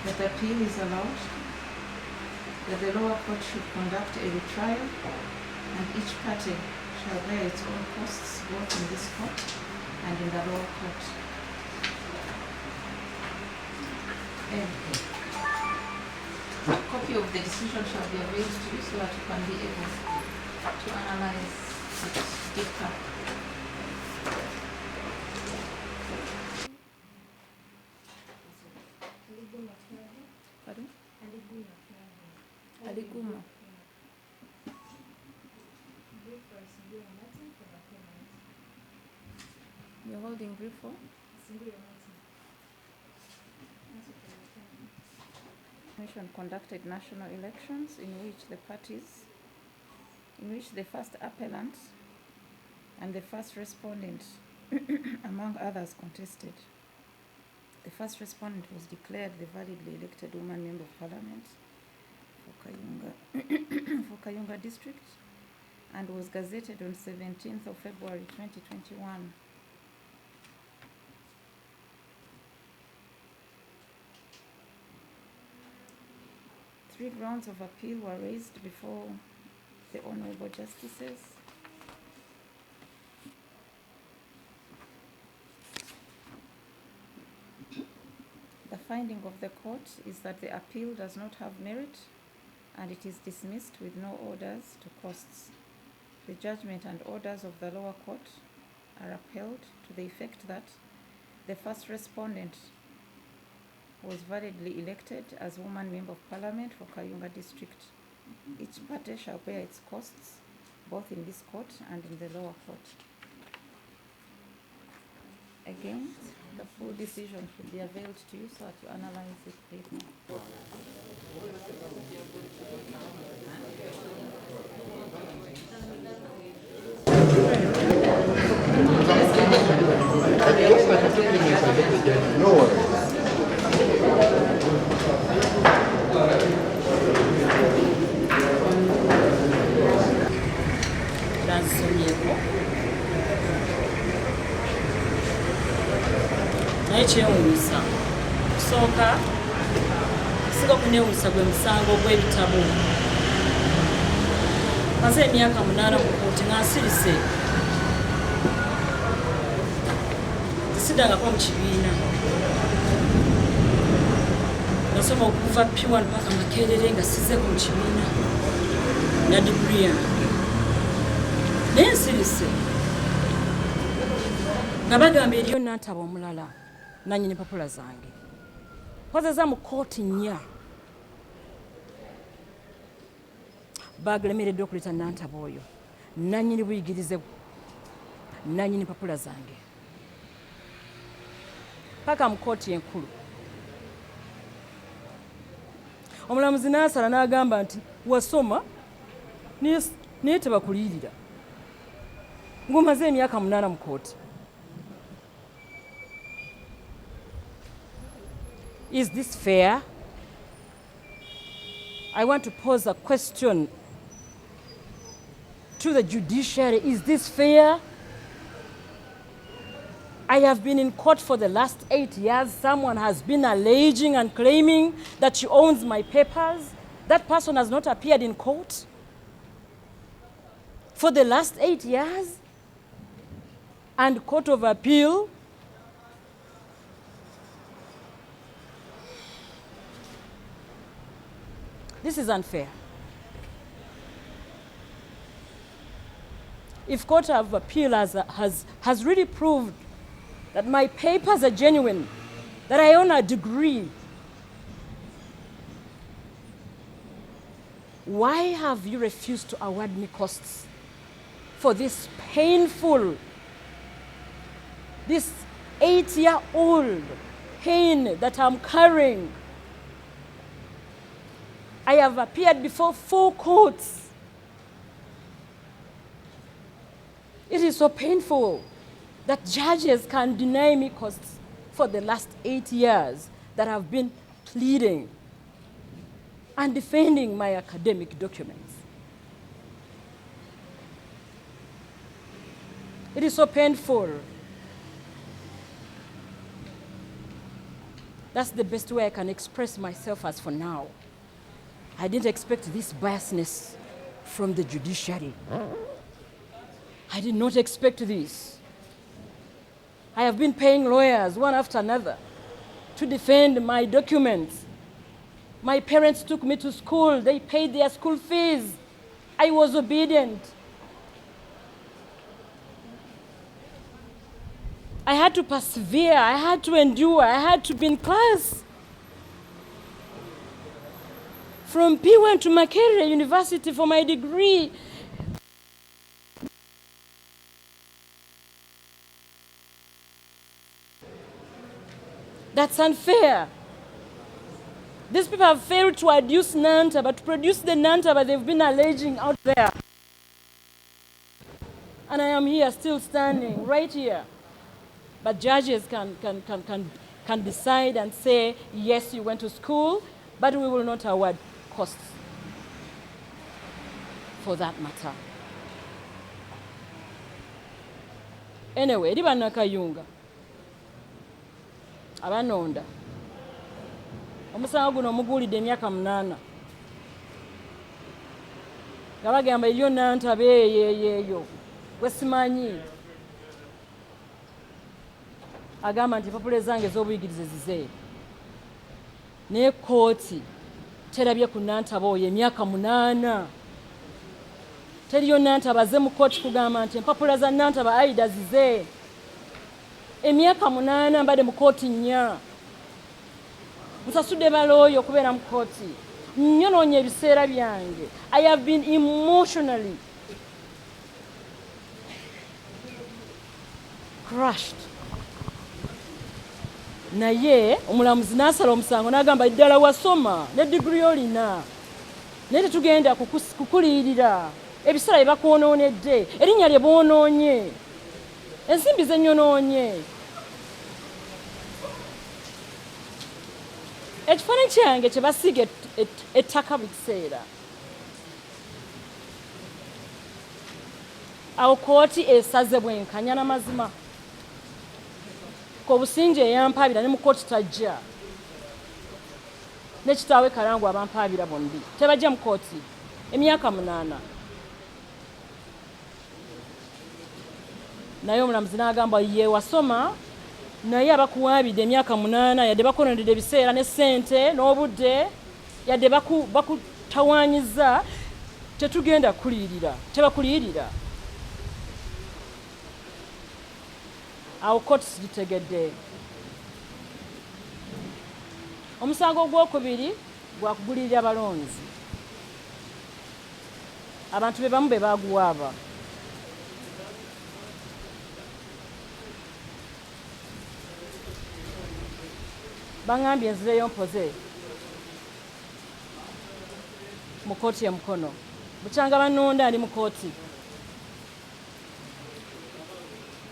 that the appeal is allowed, that the lower court should conduct a retrial, and each party shall bear its own costs both in this court and in the lower court. A copy of the decision shall be availed to you so that you can be able to analyze it deeper. Pardon? Aliguma. You're holding brief for? Commission conducted national elections in which the first appellant and the first respondent, among others, contested. The first respondent was declared the validly elected woman member of parliament for Kayunga district and was gazetted on 17th of February 2021. Three grounds of appeal were raised before the Honourable Justices. The finding of the court is that the appeal does not have merit and it is dismissed with no orders to costs. The judgment and orders of the lower court are upheld to the effect that the first respondent was validly elected as woman member of parliament for Kayunga district. Each party shall bear its costs both in this court and in the lower court. Again, the full decision should be availed to you so that you analyze it briefly. No worries. Ekyewuunyisa kusooka siga okuneewuunyisa gwe musango gw'ebitabo. Maze emyaka 8 mu kkooti nga nsirise siddangako mu kibiina. Nasoma okuva P1 paka Makerere nga sizzeko mu kibiina na diguli yange. Naye nsirise nga bagamba eriyo Nantaba omulala nannyini empapula zange. Kozesa mu kkooti nnya bagalemereddwa okuleeta Nantaba oyo nannyini buyigirize nannyini empapula zange paka mu kkooti enkulu. Omulamuzi n'asala n'agamba nti wasoma naye tebakuliyirira ng'omaze emyaka 8 mu kkooti. Is this fair? I want to pose a question to the judiciary. Is this fair? I have been in court for the last 8 years. Someone has been alleging and claiming that she owns my papers. That person has not appeared in court for the last 8 years. And Court of Appeal this is unfair. If Court of Appeal has really proved that my papers are genuine, that I own a degree, why have you refused to award me costs for this painful, this 8-year-old pain that I'm carrying? I have appeared before 4 courts. It is so painful that judges can deny me costs for the last 8 years that I've been pleading and defending my academic documents. It is so painful That's the best way I can express myself as for now. I didn't expect this biasness from the judiciary. I did not expect this. I have been paying lawyers one after another to defend my documents. My parents took me to school. They paid their school fees. I was obedient. I had to persevere. I had to endure. I had to be in class. From P1 to Makerere University for my degree. That's unfair. These people have failed to adduce Nantaba, to produce the Nantaba they've been alleging out there. And I am here, still standing, right here. But judges can decide and say, yes, you went to school, but we will not award costs for that matter. Anyway, eri bannakayunga abanonda omusango guno omuguulidde emyaka 8 nga bagamba eriyo Nantaba eyo gwe simanyi agamba nti empapula zange ez'obuyigirize zize naye kooti terabye ku Nantaba oyo emyaka 8 teriyo Nantaba ze mu kooti kugamba nti empapula za Nantaba Aidah zize emyaka 8 mbadde mu kooti 4 nsasudde balooyo okubeera mu kooti nnyonoonye ebiseera byange. I have been emotionally crushed. Naye omulamuzi n'asala omusango n'agamba ddala wasoma ne digiri olina naye tetugenda kukuliyirira ebiseera bye bakwonoonedde erinnya lye boonoonye ensimbi ze nnyonoonye. Ekifaananyi kyange kye basiiga ettaka buli kiseera awo kooti esaze bwenkanya n'amazima Obusinge eyampaabira ne mu kooti tajja ne kitaawe Kalangu abampaabira bombi tebajja mu kooti emyaka 8 naye omulamuzi n'agamba ye wasoma naye abakuwaabidde emyaka 8 yadde bakonondedde ebiseera ne ssente n'obudde yadde bakutawaanyiza tetugenda kuliyirira tebakuliyirira. Awo kooti sigitegedde. Omusango ogwokubiri gwakugulirira abalonzi. Abantu be bamu be baguwaaba. Bangambye nzireyo mpoze mu kooti ya Mukono. Bukyanga banonda ali mu kooti.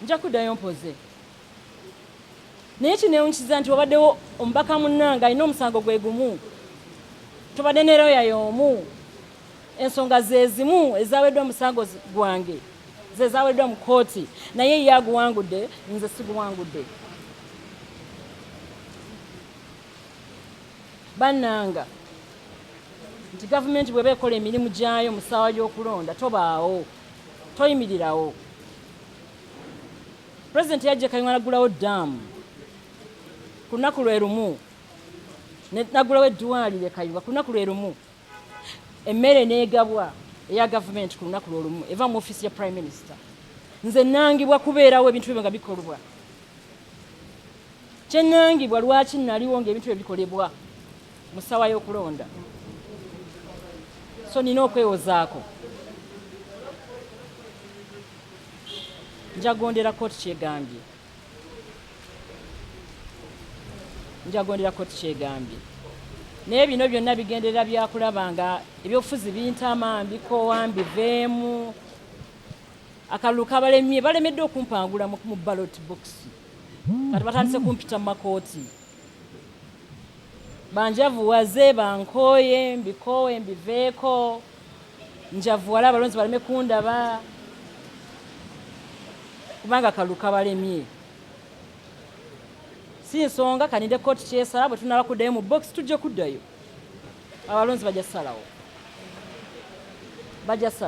Nja kuddayo mpoze. Naye kinewunkiza nti wabaddewo omubaka munnanga alina omusango gwe gumu. Tubadde ne lawyer y'omu. Ensonga ze zimu ezaweddwa omusango gwange. Ze zaweddwa mu kooti. Naye ye aguwangudde, nze siguwangudde. Bannanga nti gavumenti bw'eba ekola emirimu gyayo mu ssaawa y'okulonda tobaawo. Toyimirirawo. President yajja Kayunga nagulawo ddamu ku lunaku lwe lumu nagulawo eddwaliro Kayunga ku lunaku lwe lumu emmere n'egabwa eya gavumenti ku lunaku lwe lumu eva mu ofiisi ya Prime Minister. Nze nangibwa kubeerawo ebintu bye nga bikolebwa. Kye nangibwa lwaki naliwo ng'ebintu bye bikolebwa mu ssaawa y'okulonda. So nina okwewozaako. Njagondera kooti kyegambye. Njagondera kooti kyegambye. Naye bino byonna bigenderera byakulaba nga ebyobufuzi bintama mbikoowa mbiveemu. Akalulu balemedde okumpangula mu ballot box. Kati batandise kumpita mu makooti. Banjavuwaze bankooye mbikoowe mbiveeko. Njavuwala abalonzi baleme kundaba. Kubanga akalulu kabalemye. si nsonga kaninde kooti kyesala bwe tunaba kuddayo mu box tujja kuddayo abalonzi bajja ssalawo bajja ssalawo